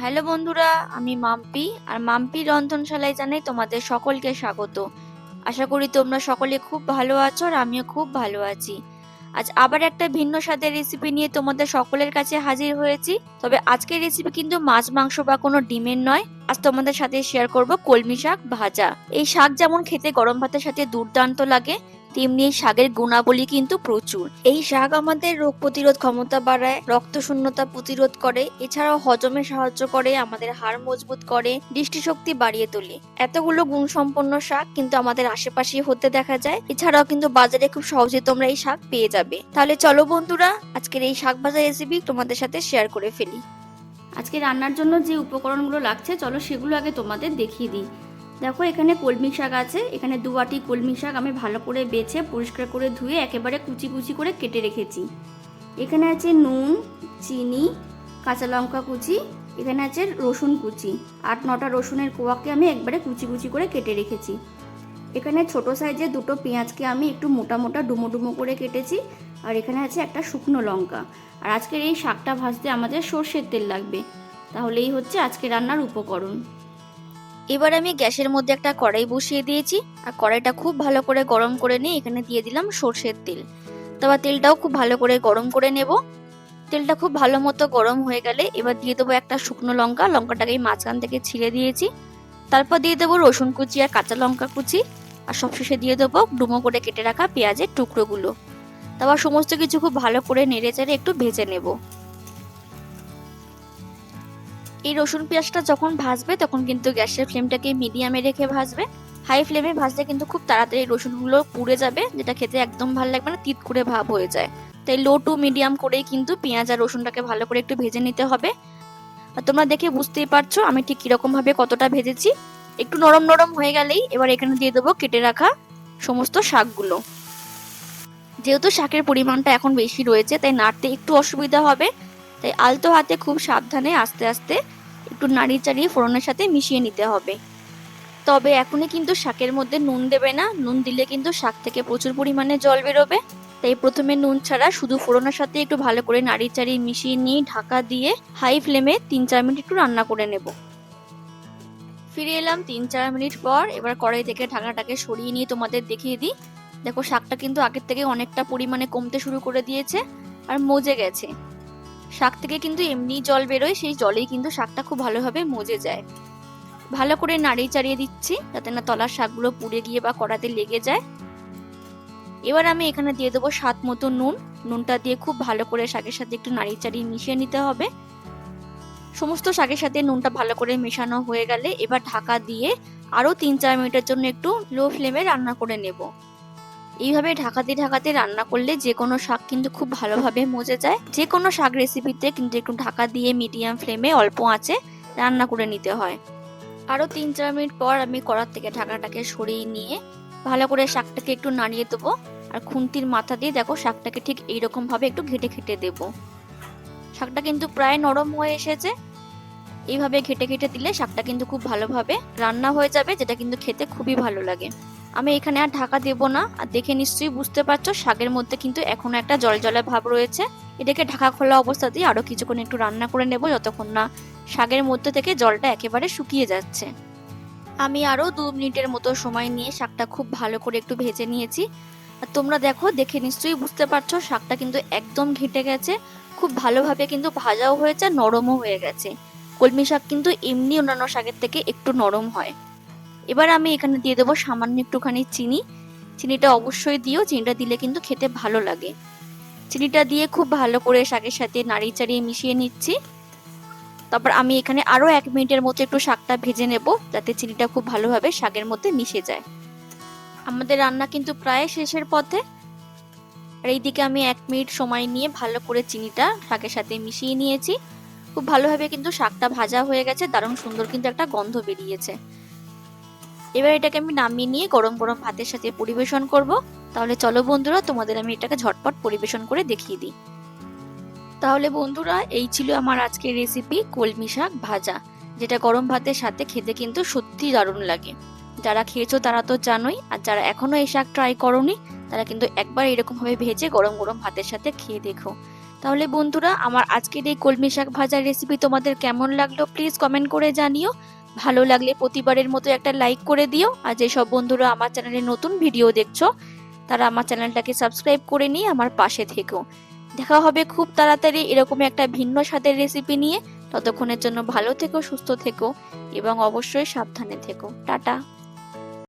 Hello বন্ধুরা, আমি মাম্পি আর মাম্পি রন্ধনশালায় জানাই তোমাদের সকলকে স্বাগত। আশা করি তোমরা সকলে খুব ভালো আছো আর আমিও খুব ভালো আছি। আজ আবার একটা ভিন্ন স্বাদের রেসিপি নিয়ে তোমাদের সকলের কাছে হাজির হয়েছি। তবে আজকের রেসিপি কিন্তু মাছ মাংস বা কোনো ডিমের নয়। আজ তোমাদের সাথে শেয়ার করব কলমি শাক ভাজা। এই শাক যেমন খেতে গরম ভাতের সাথে দুর্দান্ত লাগে, তেমনি এই শাকের গুণাবলী কিন্তু প্রচুর। এই শাক আমাদের রোগ প্রতিরোধ ক্ষমতা বাড়ায়, রক্ত শূন্যতা প্রতিরোধ করে, এছাড়াও হজমে সাহায্য করে, আমাদের হাড় মজবুত করে, দৃষ্টিশক্তি বাড়িয়ে তোলে। এতগুলো গুণসম্পন্ন শাক কিন্তু আমাদের আশেপাশেই হতে দেখা যায়। এছাড়াও কিন্তু বাজারে খুব সহজে তোমরা এই শাক পেয়ে যাবে। তাহলে চলো বন্ধুরা, আজকের এই শাক ভাজা রেসিপি তোমাদের সাথে শেয়ার করে ফেলি। আজকে রান্নার জন্য যে উপকরণগুলো লাগছে চলো সেগুলো আগে তোমাদের দেখিয়ে দিই। দেখো, এখানে কলমি শাক আছে। এখানে 2 বাটি কলমি শাক আমি ভালো করে বেছে পরিষ্কার করে ধুয়ে একেবারে কুচি কুচি করে কেটে রেখেছি। এখানে আছে নুন, চিনি, কাঁচা লঙ্কা কুচি, এখানে আছে রসুন কুচি। 8-9টা রসুনের কোয়াকে আমি একবারে কুচি কুচি করে কেটে রেখেছি। এখানে ছোট সাইজের 2টো পেঁয়াজকে আমি একটু মোটা মোটা ডুমো ডুমো করে কেটেছি। আর এখানে আছে একটা শুকনো লঙ্কা। আর আজকের এই শাকটা ভাজতে আমাদের সর্ষের তেল লাগবে। তাহলে এই হচ্ছে আজকে রান্নার উপকরণ। এবার আমি গ্যাসের মধ্যে একটা কড়াই বসিয়ে দিয়েছি আর কড়াইটা খুব ভালো করে গরম করে নিয়ে এখানে দিয়ে দিলাম সর্ষের তেল। তারপর তেলটাও খুব ভালো করে গরম করে নেব। তেলটা খুব ভালো মতো গরম হয়ে গেলে এবার দিয়ে দেবো একটা শুকনো লঙ্কা। লঙ্কাটাকে এই মাঝখান থেকে ছিঁড়ে দিয়েছি। তারপর দিয়ে দেবো রসুন কুচি আর কাঁচা লঙ্কা কুচি। আর সবশেষে দিয়ে দেবো ডুমো করে কেটে রাখা পেঁয়াজের টুকরোগুলো। তারপর সমস্ত কিছু খুব ভালো করে নেড়ে চেড়ে একটু ভেজে নেব। এই রসুন পেঁয়াজটা যখন ভাজবে তখন কিন্তু গ্যাসের ফ্লেমটাকে মিডিয়ামে রেখে ভাজবে। হাই ফ্লেমে ভাজলে কিন্তু খুব তাড়াতাড়ি রসুনগুলো পুড়ে যাবে, যেটা খেতে একদম ভালো লাগবে না, তিত করে ভাব হয়ে যায়। তাই লো টু মিডিয়াম করেই কিন্তু পেঁয়াজ আর রসুনটাকে ভালো করে একটু ভেজে নিতে হবে। আর তোমরা দেখে বুঝতেই পারছো আমি ঠিক কিরকম ভাবে কতটা ভেজেছি। একটু নরম নরম হয়ে গেলেই এবার এখানে দিয়ে দেবো কেটে রাখা সমস্ত শাকগুলো। যেহেতু শাকের পরিমাণটা এখন বেশি রয়েছে তাই নাড়তে একটু অসুবিধা হবে, তাই আলতো হাতে খুব সাবধানে আস্তে আস্তে একটু নাড়িয়ে চাড়িয়ে ফোড়নের সাথে মিশিয়ে নিতে হবে। তবে এখনই কিন্তু শাকের মধ্যে নুন দেবে না, নুন দিলে কিন্তু শাক থেকে প্রচুর পরিমাণে জল বেরোবে। তাই প্রথমে নুন ছাড়া শুধু ফোড়নের সাথে একটু ভালো করে নাড়িয়ে চাড়িয়ে মিশিয়ে নিয়ে ঢাকা দিয়ে হাই ফ্লেমে 3-4 মিনিট একটু রান্না করে নেব। ফিরে এলাম 3-4 মিনিট পর। এবার কড়াই থেকে ঢাকনাটাকে সরিয়ে নিয়ে তোমাদের দেখিয়ে দিই। দেখো, শাকটা কিন্তু আগের থেকে অনেকটা পরিমাণে কমতে শুরু করে দিয়েছে আর মজে গেছে। শাক থেকে কিন্তু এমনি জল বেরোয়, সেই জলেই কিন্তু শাকটা খুব ভালোভাবে মজে যায়। ভালো করে নাড়িয়ে চাড়িয়ে দিচ্ছি যাতে না তলার শাকগুলো পুড়ে গিয়ে বা কড়াতে লেগে যায়। এবার আমি এখানে দিয়ে দেবো স্বাদ মতো নুন। নুনটা দিয়ে খুব ভালো করে শাকের সাথে একটু নাড়িয়ে চাড়িয়ে মিশিয়ে নিতে হবে। সমস্ত শাকের সাথে নুনটা ভালো করে মেশানো হয়ে গেলে এবার ঢাকা দিয়ে আরো 3-4 মিনিটের জন্য একটু লো ফ্লেমে রান্না করে নেব। এইভাবে ঢাকাতে ঢাকাতে রান্না করলে যে কোনো শাক কিন্তু খুব ভালোভাবে মজে যায়। যে কোনো শাক রেসিপিতে কিন্তু একটু ঢাকা দিয়ে মিডিয়াম ফ্লেমে অল্প আঁচে রান্না করে নিতে হয়। আরো 3-4 মিনিট পর আমি কড়ার থেকে ঢাকনাটাকে সরিয়ে নিয়ে ভালো করে শাকটাকে একটু নাড়িয়ে দেবো। আর খুন্তির মাথা দিয়ে দেখো শাকটাকে ঠিক এইরকম ভাবে একটু ঘেটে ঘেটে দেবো। শাকটা কিন্তু প্রায় নরম হয়ে এসেছে। এইভাবে ঘেটে ঘেটে দিলে শাকটা কিন্তু খুব ভালোভাবে রান্না হয়ে যাবে, যেটা কিন্তু খেতে খুবই ভালো লাগে। আমি এখানে আর ঢাকা দেব না। আর দেখে নিশ্চয়ই বুঝতে পারছো শাকের মধ্যে কিন্তু এখনো একটা জলজলে ভাব রয়েছে। এটাকে ঢাকা খোলা অবস্থাতেই আরো কিছুক্ষণ একটু রান্না করে নেব, যতক্ষণ না শাকের মধ্যে থেকে জলটা একেবারে শুকিয়ে যাচ্ছে। আমি আরো 2 মিনিটের মতো সময় নিয়ে শাকটা খুব ভালো করে একটু ভেজে নিয়েছি। আর তোমরা দেখো, দেখে নিশ্চয়ই বুঝতে পারছো শাকটা কিন্তু একদম ঘেটে গেছে, খুব ভালোভাবে কিন্তু ভাজাও হয়েছে, নরমও হয়ে গেছে। কলমি শাক কিন্তু এমনি অন্যান্য শাকের থেকে একটু নরম হয়। এবার আমি এখানে দিয়ে দেবো সামান্য একটুখানি চিনি। চিনিটা অবশ্যই দিও, চিনিটা দিলে কিন্তু খেতে ভালো লাগে। চিনিটা দিয়ে খুব ভালো করে শাকের সাথে নাড়িয়ে চাড়িয়ে মিশিয়ে নিচ্ছি। তারপর আমি এখানে আরো 1 মিনিটের মতো একটু শাকটা ভেজে নেব, যাতে চিনিটা খুব ভালোভাবে শাকের মধ্যে মিশে যায়। আমাদের রান্না কিন্তু প্রায় শেষের পথে। আর এইদিকে আমি 1 মিনিট সময় নিয়ে ভালো করে চিনিটা শাকের সাথে মিশিয়ে নিয়েছি। খুব ভালোভাবে কিন্তু শাকটা ভাজা হয়ে গেছে, দারুণ সুন্দর কিন্তু একটা গন্ধ বেরিয়েছে। এবার এটাকে আমি নামিয়ে নিয়ে গরম গরম ভাতের সাথে পরিবেশন করব। তাহলে চলো বন্ধুরা, তোমাদের আমি এটাকে ঝটপট পরিবেশন করে দেখিয়ে দিই। তাহলে বন্ধুরা, এই ছিল আমার আজকের রেসিপি কলমি শাক ভাজা, যেটা গরম ভাতের সাথে খেতে কিন্তু সত্যি দারুণ লাগে। যারা খেয়েছো তারা তো জানোই, আর যারা এখনো এই শাক ট্রাই করোনি তারা কিন্তু একবার এরকম ভাবে ভেজে গরম গরম ভাতের সাথে খেয়ে দেখো। তাহলে বন্ধুরা, আমার আজকের এই কলমি শাক ভাজার রেসিপি তোমাদের কেমন লাগলো প্লিজ কমেন্ট করে জানিও। ভালো লাগলে প্রতিবারের মতো একটা লাইক করে দিও। আর যেসব বন্ধুরা আমার চ্যানেলে নতুন ভিডিও দেখছো তারা আমার চ্যানেলটাকে সাবস্ক্রাইব করে নিয়ে আমার পাশে থেকো। দেখা হবে খুব তাড়াতাড়ি এরকম একটা ভিন্ন স্বাদের রেসিপি নিয়ে। ততক্ষণের জন্য ভালো থেকো, সুস্থ থেকো এবং অবশ্যই সাবধানে থেকো। টাটা।